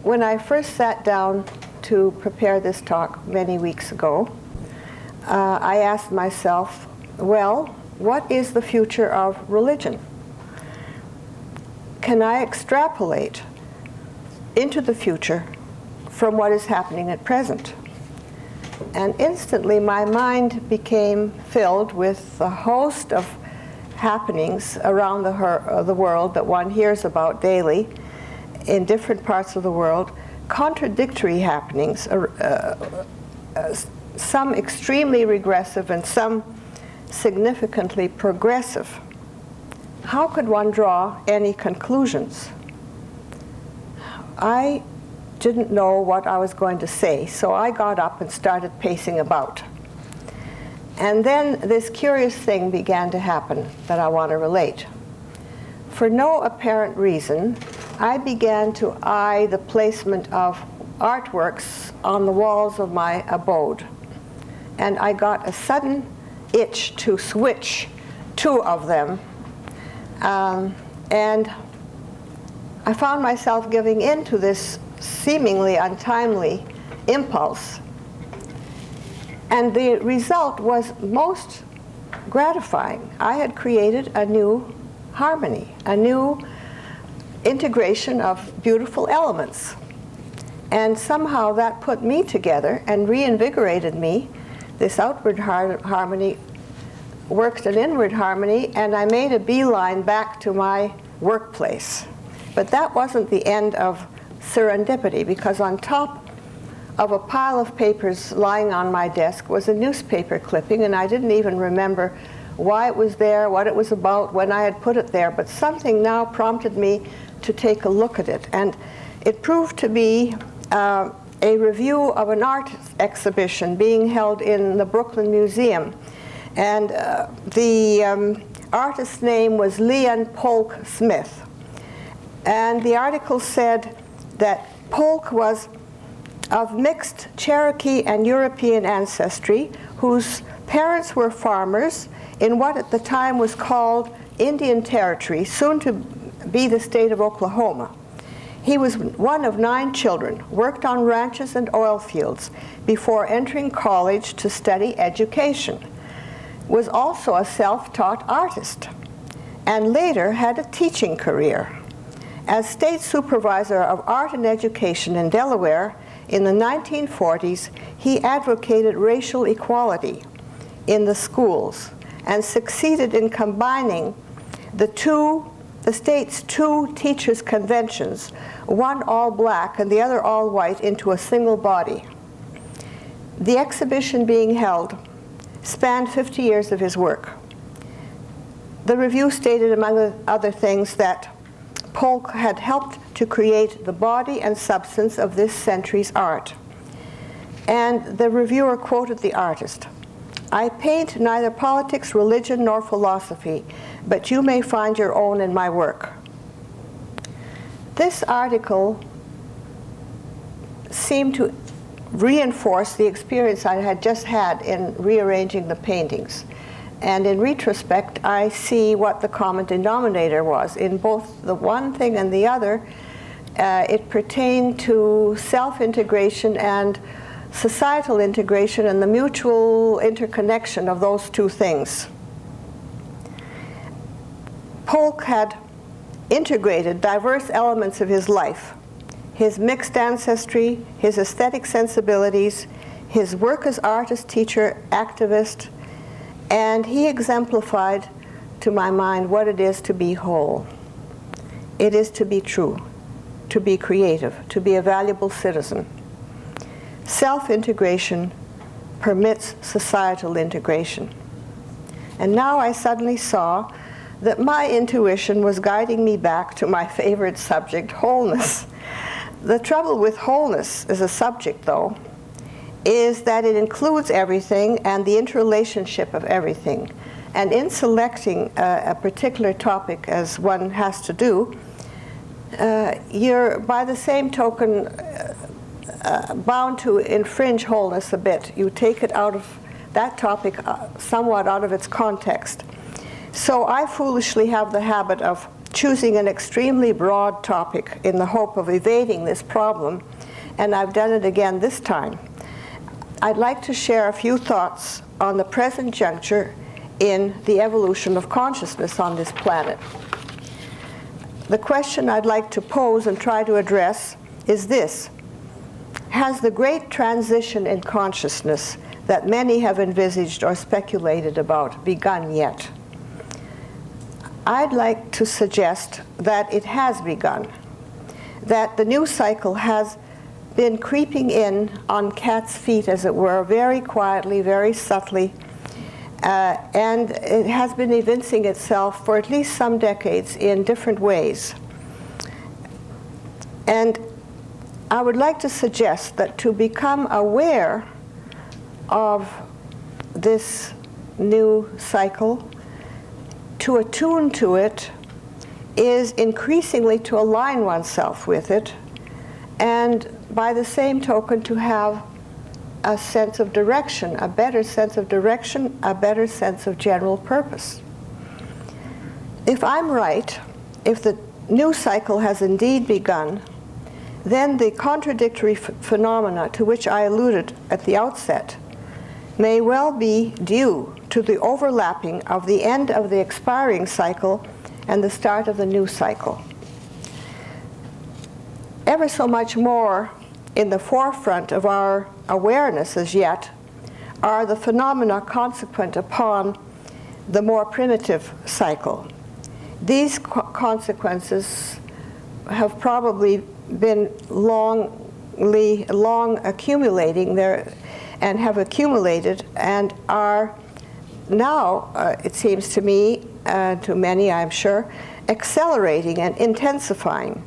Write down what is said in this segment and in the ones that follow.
when I first sat down to prepare this talk many weeks ago, I asked myself, well, what is the future of religion? Can I extrapolate into the future from what is happening at present? And instantly my mind became filled with a host of happenings around the world that one hears about daily in different parts of the world, contradictory happenings, some extremely regressive and some significantly progressive. How could one draw any conclusions? I didn't know what I was going to say, so I got up and started pacing about. And then this curious thing began to happen that I want to relate. For no apparent reason, I began to eye the placement of artworks on the walls of my abode. And I got a sudden itch to switch two of them. And I found myself giving in to this seemingly untimely impulse. And the result was most gratifying. I had created a new harmony, a new integration of beautiful elements. And somehow that put me together and reinvigorated me. This outward harmony worked an inward harmony, and I made a beeline back to my workplace. But that wasn't the end of serendipity, because on top of a pile of papers lying on my desk was a newspaper clipping, and I didn't even remember why it was there, what it was about, when I had put it there, but something now prompted me to take a look at it. And it proved to be a review of an art exhibition being held in the Brooklyn Museum. And the artist's name was Leon Polk Smith. And the article said that Polk was of mixed Cherokee and European ancestry, whose parents were farmers in what at the time was called Indian Territory, soon to be the state of Oklahoma. He was one of 9 children, worked on ranches and oil fields before entering college to study education, was also a self-taught artist, and later had a teaching career. As state supervisor of art and education in Delaware in the 1940s, he advocated racial equality in the schools and succeeded in combining the state's 2 teachers' conventions, one all black and the other all white, into a single body. The exhibition being held spanned 50 years of his work. The review stated, among other things, that Polk had helped to create the body and substance of this century's art. And the reviewer quoted the artist, "I paint neither politics, religion, nor philosophy, but you may find your own in my work." This article seemed to reinforce the experience I had just had in rearranging the paintings. And in retrospect, I see what the common denominator was. In both the one thing and the other, it pertained to self-integration and societal integration and the mutual interconnection of those two things. Polk had integrated diverse elements of his life, his mixed ancestry, his aesthetic sensibilities, his work as artist, teacher, activist, and he exemplified, to my mind, what it is to be whole. It is to be true, to be creative, to be a valuable citizen. Self-integration permits societal integration. And now I suddenly saw that my intuition was guiding me back to my favorite subject, wholeness. The trouble with wholeness as a subject, though, is that it includes everything and the interrelationship of everything. And in selecting a particular topic, as one has to do, you're, by the same token, bound to infringe wholeness a bit. You take it out of that topic somewhat out of its context. So I foolishly have the habit of choosing an extremely broad topic in the hope of evading this problem, and I've done it again this time. I'd like to share a few thoughts on the present juncture in the evolution of consciousness on this planet. The question I'd like to pose and try to address is this: has the great transition in consciousness that many have envisaged or speculated about begun yet? I'd like to suggest that it has begun, that the new cycle has been creeping in on cat's feet, as it were, very quietly, very subtly, and it has been evincing itself for at least some decades in different ways. And I would like to suggest that to become aware of this new cycle, to attune to it, is increasingly to align oneself with it, and by the same token to have a sense of direction, a better sense of direction, a better sense of general purpose. If I'm right, if the new cycle has indeed begun, then the contradictory phenomena to which I alluded at the outset may well be due to the overlapping of the end of the expiring cycle and the start of the new cycle. Ever so much more in the forefront of our awareness as yet are the phenomena consequent upon the more primitive cycle. These consequences have probably been long accumulating there, and have accumulated and are now, it seems to me, to many I'm sure, accelerating and intensifying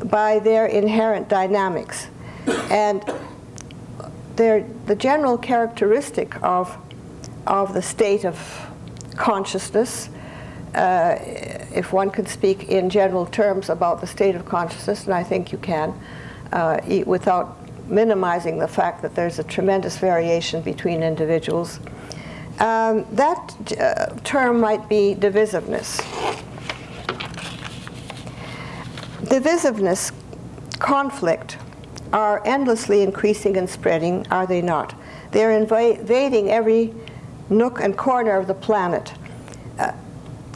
by their inherent dynamics. And the general characteristic of the state of consciousness, if one could speak in general terms about the state of consciousness, and I think you can, without minimizing the fact that there's a tremendous variation between individuals, that term might be divisiveness. Divisiveness, conflict, are endlessly increasing and spreading, are they not? They're invading every nook and corner of the planet.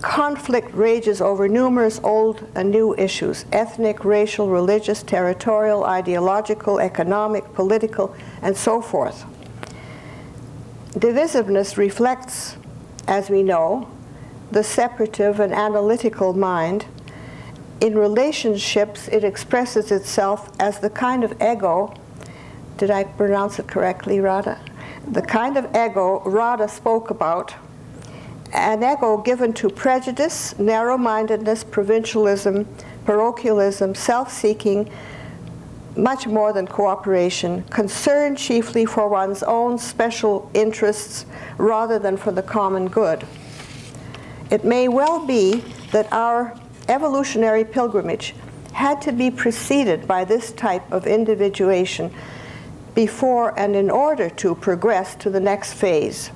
Conflict rages over numerous old and new issues: ethnic, racial, religious, territorial, ideological, economic, political, and so forth. Divisiveness reflects, as we know, the separative and analytical mind. In relationships, it expresses itself as the kind of ego, did I pronounce it correctly, Radha? The kind of ego Radha spoke about, an ego given to prejudice, narrow-mindedness, provincialism, parochialism, self-seeking, much more than cooperation, concern chiefly for one's own special interests rather than for the common good. It may well be that our evolutionary pilgrimage had to be preceded by this type of individuation before and in order to progress to the next phase.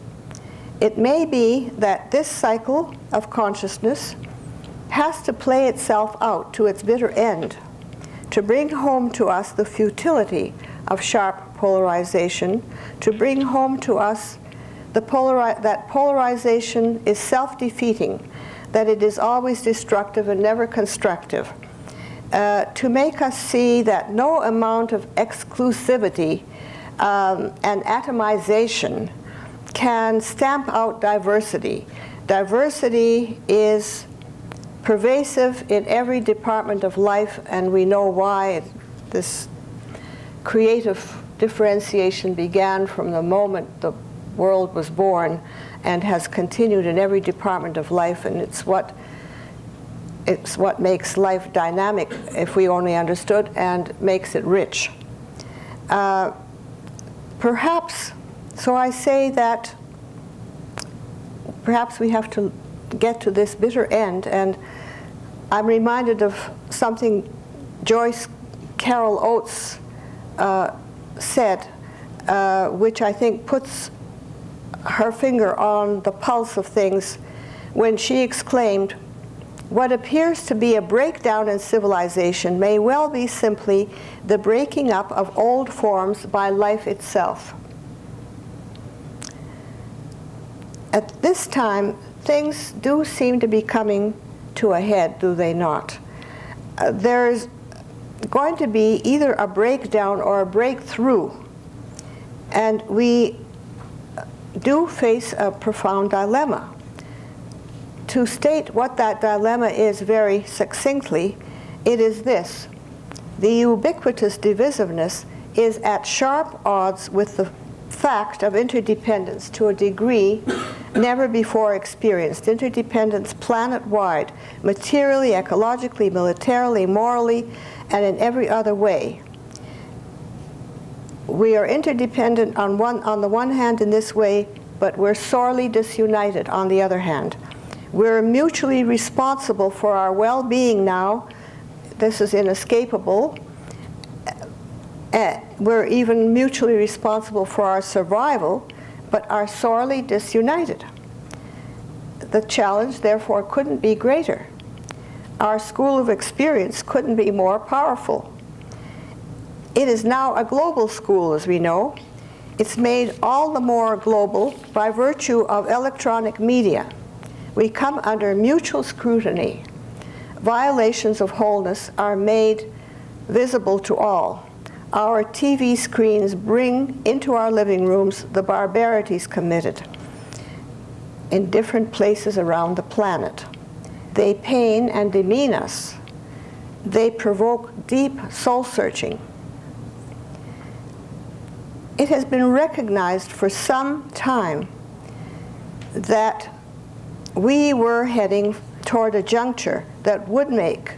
It may be that this cycle of consciousness has to play itself out to its bitter end to bring home to us the futility of sharp polarization, to bring home to us that polarization is self-defeating, that it is always destructive and never constructive, to make us see that no amount of exclusivity and atomization can stamp out diversity. Diversity is pervasive in every department of life, and we know why. This creative differentiation began from the moment the world was born and has continued in every department of life, and it's what makes life dynamic, if we only understood, and makes it rich. Perhaps, so I say that perhaps we have to get to this bitter end, and I'm reminded of something Joyce Carol Oates said, which I think puts her finger on the pulse of things, when she exclaimed, what appears to be a breakdown in civilization may well be simply the breaking up of old forms by life itself. At this time, things do seem to be coming to a head, do they not? There's going to be either a breakdown or a breakthrough, and we do face a profound dilemma. To state what that dilemma is very succinctly, it is this: the ubiquitous divisiveness is at sharp odds with the fact of interdependence to a degree never before experienced. Interdependence planet-wide, materially, ecologically, militarily, morally, and in every other way. We are interdependent on the one hand in this way, but we're sorely disunited on the other hand. We're mutually responsible for our well-being now. This is inescapable. We're even mutually responsible for our survival, but are sorely disunited. The challenge, therefore, couldn't be greater. Our school of experience couldn't be more powerful. It is now a global school, as we know. It's made all the more global by virtue of electronic media. We come under mutual scrutiny. Violations of wholeness are made visible to all. Our TV screens bring into our living rooms the barbarities committed in different places around the planet. They pain and demean us. They provoke deep soul-searching. It has been recognized for some time that we were heading toward a juncture that would make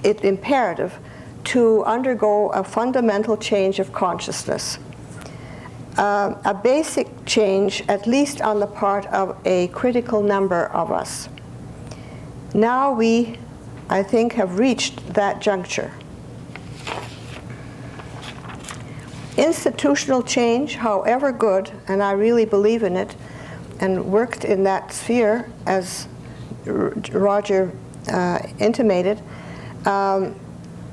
it imperative to undergo a fundamental change of consciousness. A basic change, at least on the part of a critical number of us. Now we, I think, have reached that juncture. Institutional change, however good, and I really believe in it, and worked in that sphere, as Roger intimated,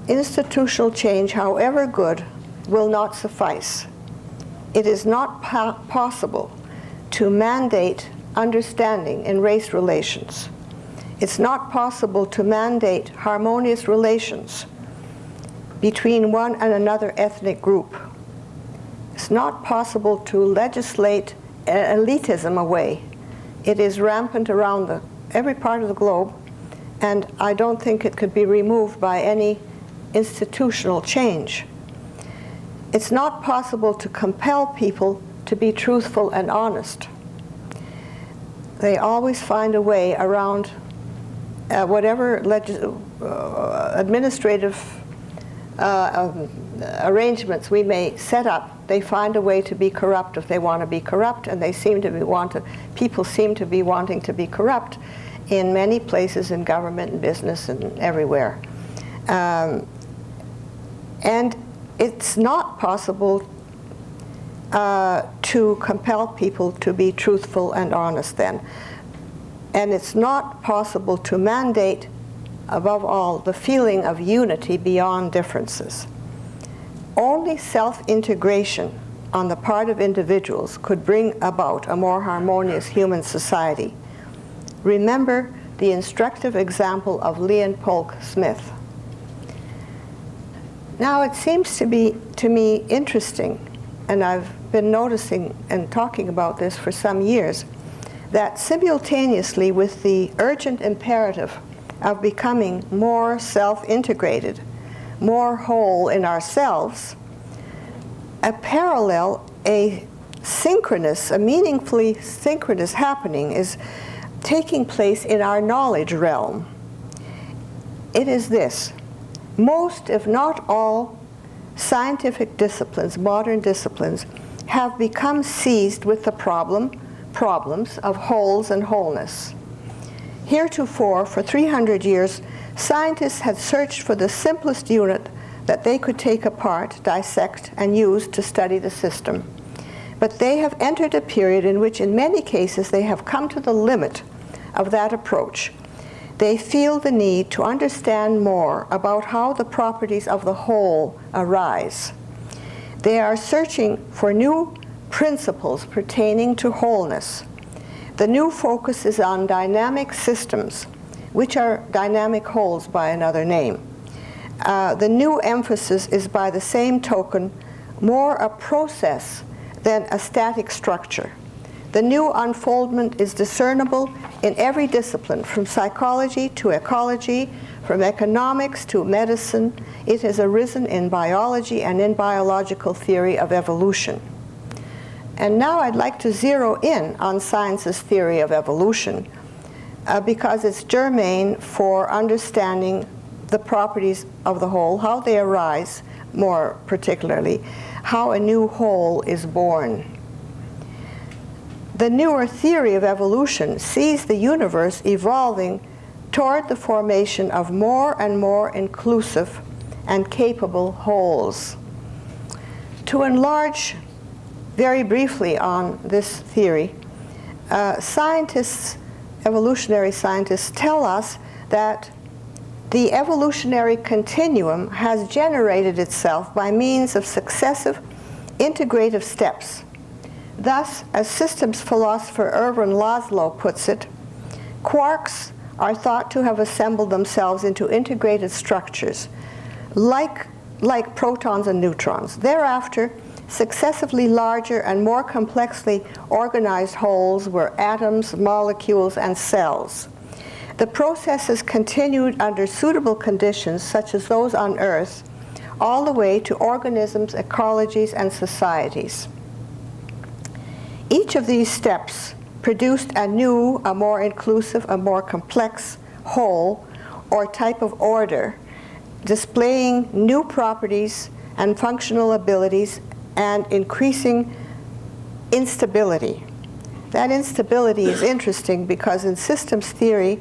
institutional change, however good, will not suffice. It is not possible to mandate understanding in race relations. It's not possible to mandate harmonious relations between one and another ethnic group. It's not possible to legislate elitism away. It is rampant around every part of the globe, and I don't think it could be removed by any institutional change. It's not possible to compel people to be truthful and honest. They always find a way around whatever administrative arrangements we may set up. They find a way to be corrupt if they want to be corrupt, and they seem to be people seem to be wanting to be corrupt in many places in government and business and everywhere. And it's not possible to compel people to be truthful and honest then. And it's not possible to mandate, above all, the feeling of unity beyond differences. Only self-integration on the part of individuals could bring about a more harmonious human society. Remember the instructive example of Leopold Smith. Now it seems to me interesting, and I've been noticing and talking about this for some years, that simultaneously with the urgent imperative of becoming more self-integrated, more whole in ourselves, a meaningfully synchronous happening is taking place in our knowledge realm. It is this: most, if not all, scientific disciplines, modern disciplines, have become seized with the problems of wholes and wholeness. Heretofore, for 300 years, scientists had searched for the simplest unit that they could take apart, dissect, and use to study the system. But they have entered a period in which, in many cases, they have come to the limit of that approach. they feel the need to understand more about how the properties of the whole arise. They are searching for new principles pertaining to wholeness. The new focus is on dynamic systems, which are dynamic wholes by another name. The new emphasis is by the same token more a process than a static structure. The new unfoldment is discernible in every discipline, from psychology to ecology, from economics to medicine. It has arisen in biology and in biological theory of evolution. And now I'd like to zero in on science's theory of evolution because it's germane for understanding the properties of the whole, how they arise, more particularly, how a new whole is born. The newer theory of evolution sees the universe evolving toward the formation of more and more inclusive and capable wholes. To enlarge very briefly on this theory, evolutionary scientists tell us that the evolutionary continuum has generated itself by means of successive integrative steps. Thus, as systems philosopher Erwin Laszlo puts it, quarks are thought to have assembled themselves into integrated structures, like protons and neutrons. Thereafter, successively larger and more complexly organized wholes were atoms, molecules, and cells. The process has continued under suitable conditions, such as those on Earth, all the way to organisms, ecologies, and societies. Each of these steps produced a new, a more inclusive, a more complex whole or type of order, displaying new properties and functional abilities and increasing instability. That instability is interesting because in systems theory,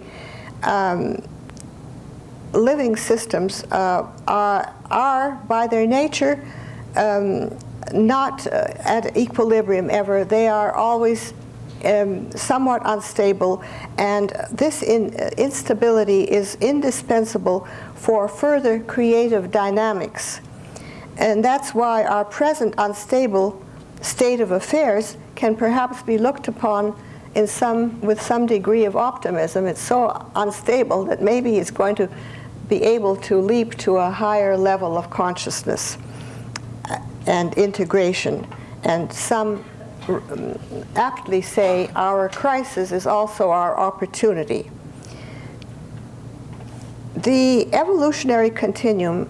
living systems are by their nature not at equilibrium ever. They are always somewhat unstable, and this instability is indispensable for further creative dynamics. And that's why our present unstable state of affairs can perhaps be looked upon with some degree of optimism. It's so unstable that maybe it's going to be able to leap to a higher level of consciousness and integration. And some aptly say our crisis is also our opportunity. The evolutionary continuum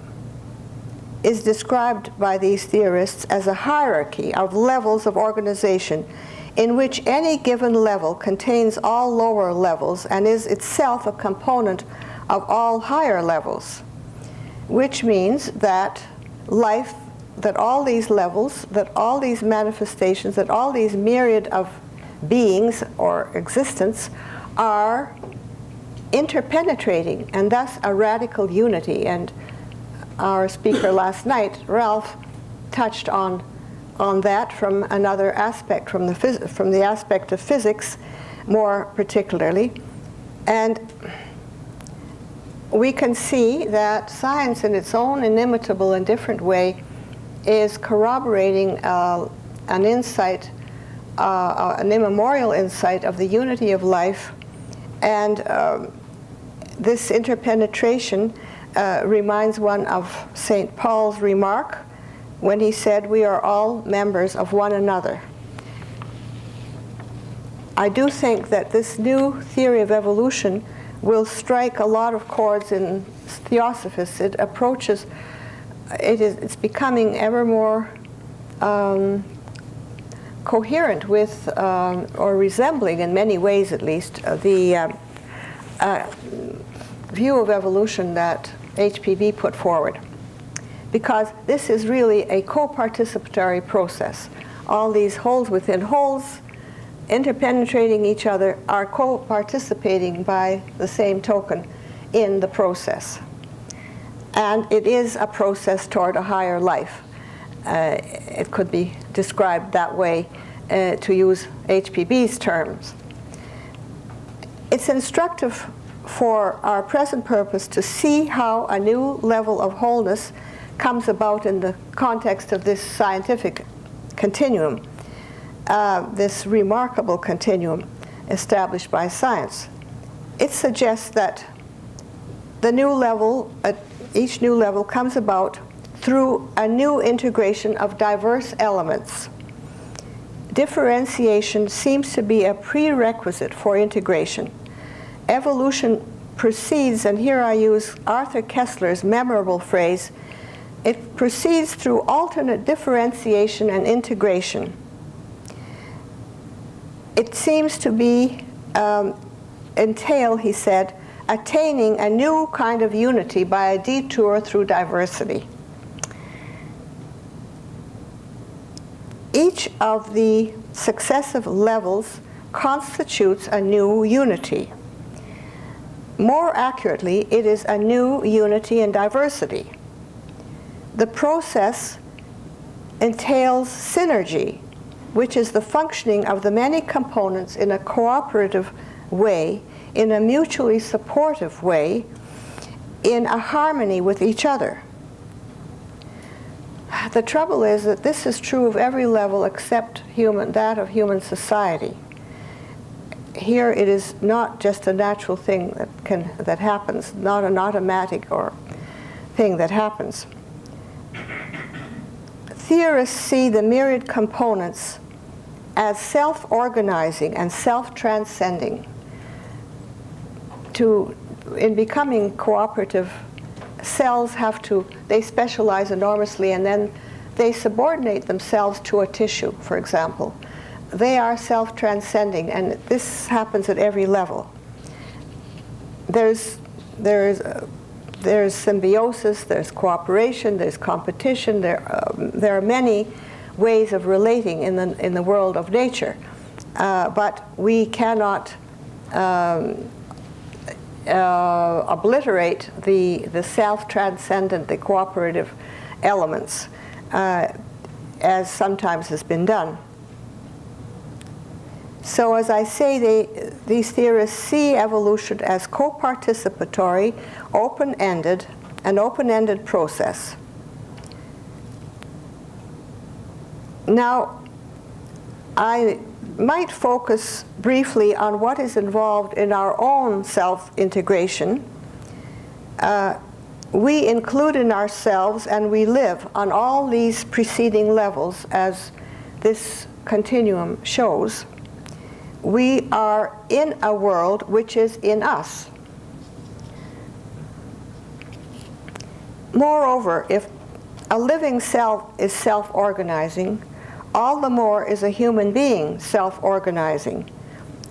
is described by these theorists as a hierarchy of levels of organization in which any given level contains all lower levels and is itself a component of all higher levels, which means that life, that all these levels, that all these manifestations, that all these myriad of beings or existence are interpenetrating, and thus a radical unity. And our speaker last night, Ralph, touched on that from another aspect, from the aspect of physics more particularly. And we can see that science in its own inimitable and different way is corroborating an insight, an immemorial insight of the unity of life. And this interpenetration reminds one of St. Paul's remark when he said, "We are all members of one another." I do think that this new theory of evolution will strike a lot of chords in Theosophists. It approaches, it's becoming ever more coherent with, or resembling in many ways at least, the view of evolution that HPB put forward. Because this is really a co-participatory process. All these wholes within wholes, interpenetrating each other, are co-participating by the same token in the process. And it is a process toward a higher life. It could be described that way, to use HPB's terms. It's instructive for our present purpose to see how a new level of wholeness comes about in the context of this scientific continuum, this remarkable continuum established by science. It suggests that the new level, each new level comes about through a new integration of diverse elements. Differentiation seems to be a prerequisite for integration. Evolution proceeds, and here I use Arthur Koestler's memorable phrase, it proceeds through alternate differentiation and integration. It seems to be entail, he said, attaining a new kind of unity by a detour through diversity. Each of the successive levels constitutes a new unity. More accurately, it is a new unity in diversity. The process entails synergy, which is the functioning of the many components in a cooperative way, in a mutually supportive way, in a harmony with each other. The trouble is that this is true of every level except that of human society. Here it is not just a natural thing that happens, not an automatic or thing that happens. Theorists see the myriad components as self-organizing and self-transcending. In becoming cooperative, cells they specialize enormously, and then they subordinate themselves to a tissue, for example. They are self-transcending, and this happens at every level. There's symbiosis, there's cooperation, there's competition, there are many ways of relating in the world of nature, but we cannot obliterate the self-transcendent, the cooperative elements, as sometimes has been done. So as I say, these theorists see evolution as co-participatory, an open-ended process. Now, I might focus briefly on what is involved in our own self-integration. We include in ourselves and we live on all these preceding levels, as this continuum shows. We are in a world which is in us. Moreover, if a living cell is self-organizing, all the more is a human being self-organizing.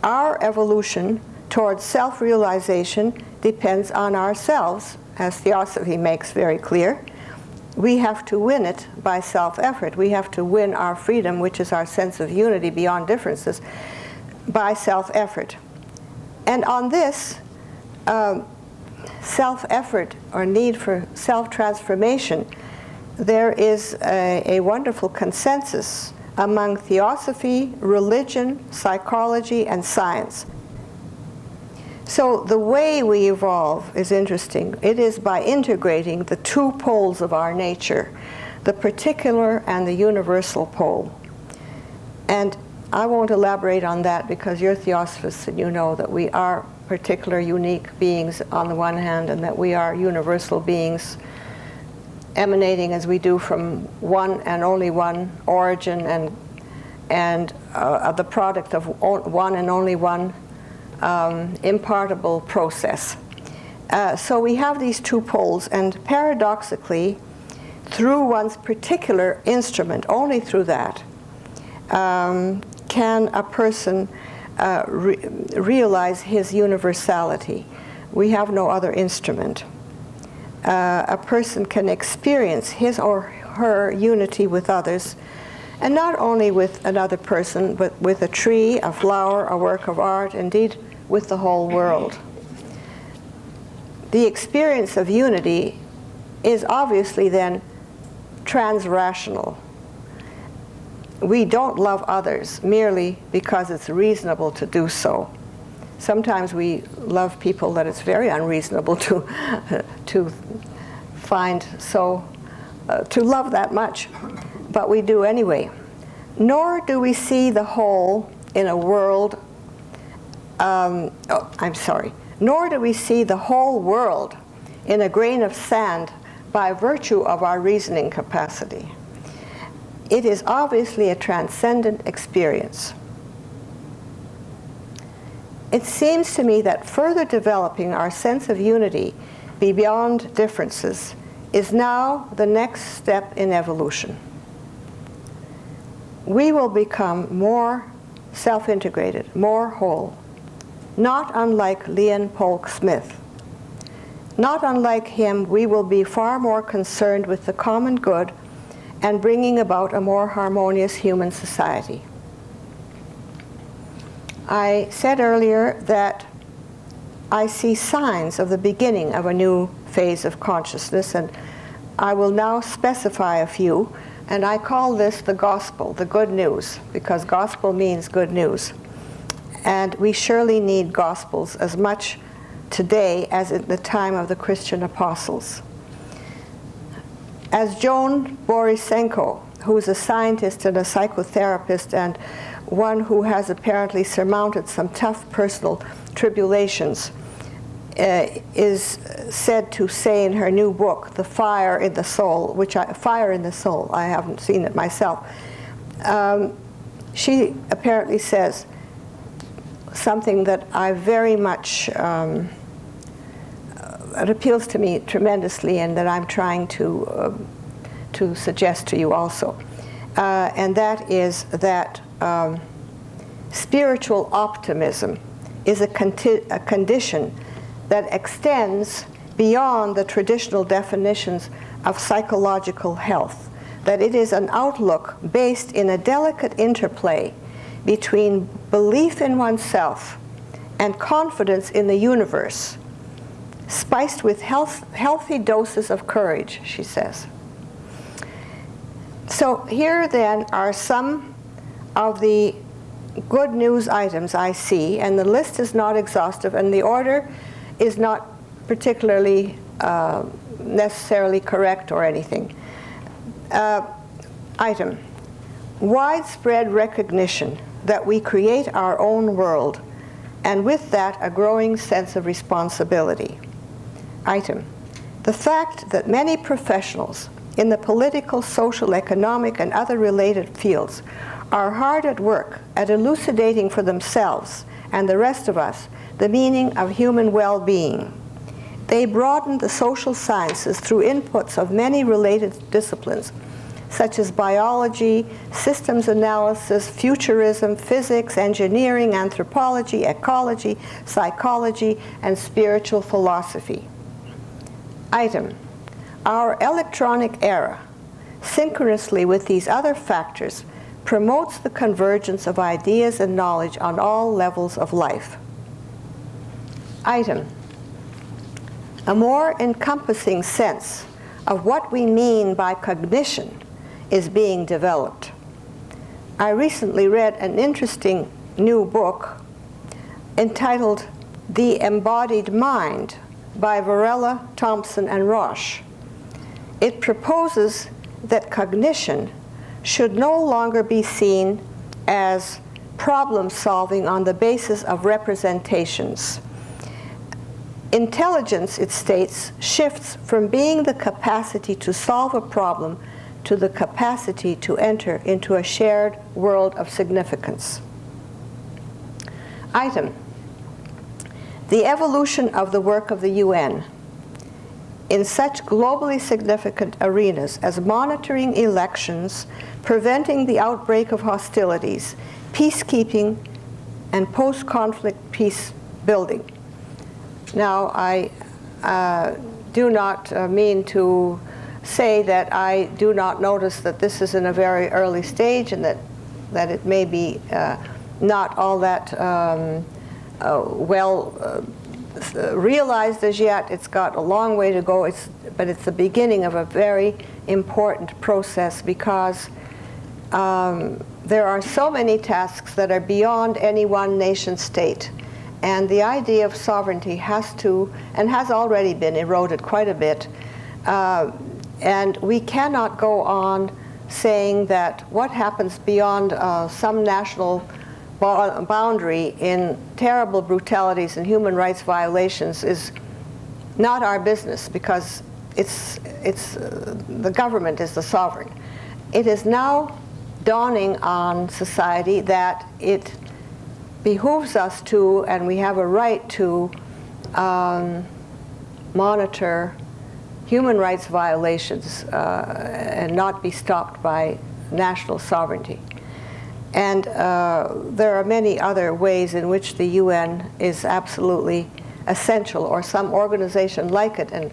Our evolution towards self-realization depends on ourselves, as Theosophy makes very clear. We have to win it by self-effort. We have to win our freedom, which is our sense of unity beyond differences, by self-effort. And on this self-effort or need for self-transformation, there is a wonderful consensus among theosophy, religion, psychology, and science. So the way we evolve is interesting. It is by integrating the two poles of our nature, the particular and the universal pole. And I won't elaborate on that because you're theosophists and you know that we are particular, unique beings on the one hand, and that we are universal beings emanating as we do from one and only one origin and the product of one and only one impartible process. So we have these two poles, and paradoxically, through one's particular instrument, only through that, can a person realize his universality. We have no other instrument. A person can experience his or her unity with others, and not only with another person, but with a tree, a flower, a work of art, indeed with the whole world. The experience of unity is obviously then transrational. We don't love others merely because it's reasonable to do so. Sometimes we love people that it's very unreasonable to find to love that much, but we do anyway. Nor do we see the whole in a world, nor do we see the whole world in a grain of sand by virtue of our reasoning capacity. It is obviously a transcendent experience. It seems to me that further developing our sense of unity beyond differences is now the next step in evolution. We will become more self-integrated, more whole, not unlike Leon Polk Smith. Not unlike him, we will be far more concerned with the common good and bringing about a more harmonious human society. I said earlier that I see signs of the beginning of a new phase of consciousness, and I will now specify a few, and I call this the gospel, the good news, because gospel means good news. And we surely need gospels as much today as at the time of the Christian apostles. As Joan Borisenko, who is a scientist and a psychotherapist and one who has apparently surmounted some tough personal tribulations, is said to say in her new book, The Fire in the Soul, Fire in the Soul, I haven't seen it myself. She apparently says something that I very much, it appeals to me tremendously, and that I'm trying to suggest to you also. And that is that spiritual optimism is a condition that extends beyond the traditional definitions of psychological health, that it is an outlook based in a delicate interplay between belief in oneself and confidence in the universe, spiced with healthy doses of courage, she says. So here then are some of the good news items I see, and the list is not exhaustive, and the order is not particularly necessarily correct or anything. Item: widespread recognition that we create our own world, and with that a growing sense of responsibility. Item: the fact that many professionals in the political, social, economic, and other related fields are hard at work at elucidating for themselves and the rest of us the meaning of human well-being. They broaden the social sciences through inputs of many related disciplines, such as biology, systems analysis, futurism, physics, engineering, anthropology, ecology, psychology, and spiritual philosophy. Item: our electronic era, synchronously with these other factors, promotes the convergence of ideas and knowledge on all levels of life. Item: a more encompassing sense of what we mean by cognition is being developed. I recently read an interesting new book entitled The Embodied Mind by Varela, Thompson, and Roche. It proposes that cognition should no longer be seen as problem solving on the basis of representations. Intelligence, it states, shifts from being the capacity to solve a problem to the capacity to enter into a shared world of significance. Item: the evolution of the work of the UN in such globally significant arenas as monitoring elections, preventing the outbreak of hostilities, peacekeeping, and post-conflict peace building. Now, I do not mean to say that I do not notice that this is in a very early stage, and that it may be not all that realized as yet. It's got a long way to go, but it's the beginning of a very important process, because there are so many tasks that are beyond any one nation state, And the idea of sovereignty has to, and has already been eroded quite a bit. And we cannot go on saying that what happens beyond some national boundary in terrible brutalities and human rights violations is not our business, because the government is the sovereign. It is now dawning on society that it behooves us to, and we have a right to, monitor human rights violations and not be stopped by national sovereignty. And there are many other ways in which the UN is absolutely essential, or some organization like it. And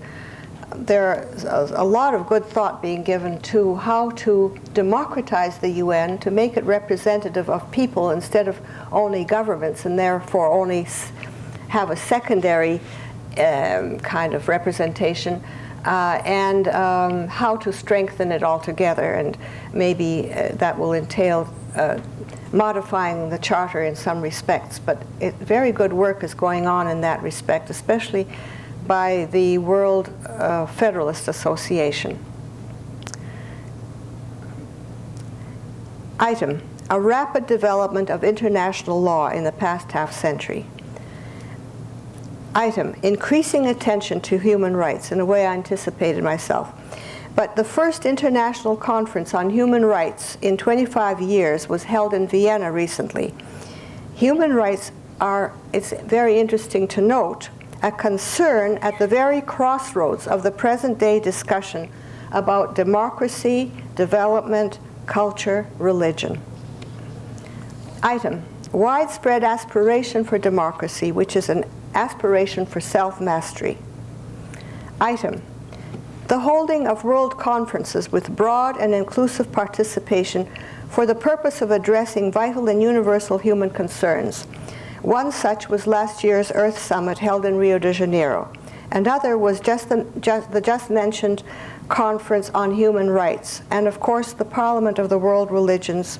there's a lot of good thought being given to how to democratize the UN, to make it representative of people instead of only governments, and therefore only have a secondary kind of representation, and how to strengthen it altogether. And maybe that will entail modifying the charter in some respects, but very good work is going on in that respect, especially by the World Federalist Association. Item: a rapid development of international law in the past half-century. Item: increasing attention to human rights, in a way I anticipated myself. But the first international conference on human rights in 25 years was held in Vienna recently. Human rights are, it's very interesting to note, a concern at the very crossroads of the present-day discussion about democracy, development, culture, religion. Item: widespread aspiration for democracy, which is an aspiration for self-mastery. Item: the holding of world conferences with broad and inclusive participation for the purpose of addressing vital and universal human concerns. One such was last year's Earth Summit held in Rio de Janeiro. Another was the just mentioned Conference on Human Rights. And of course, the Parliament of the World Religions,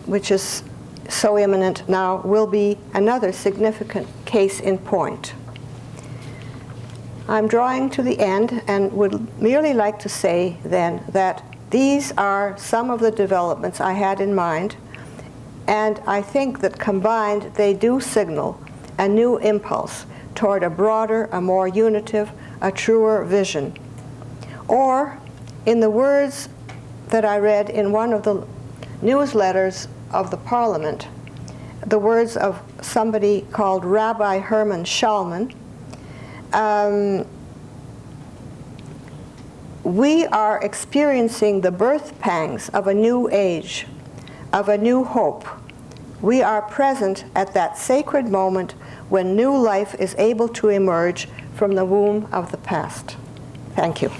which is so imminent now, will be another significant case in point. I'm drawing to the end and would merely like to say then that these are some of the developments I had in mind, and I think that combined they do signal a new impulse toward a broader, a more unitive, a truer vision. Or, in the words that I read in one of the newsletters of the Parliament, the words of somebody called Rabbi Herman Schallman, we are experiencing the birth pangs of a new age, of a new hope. We are present at that sacred moment when new life is able to emerge from the womb of the past. Thank you.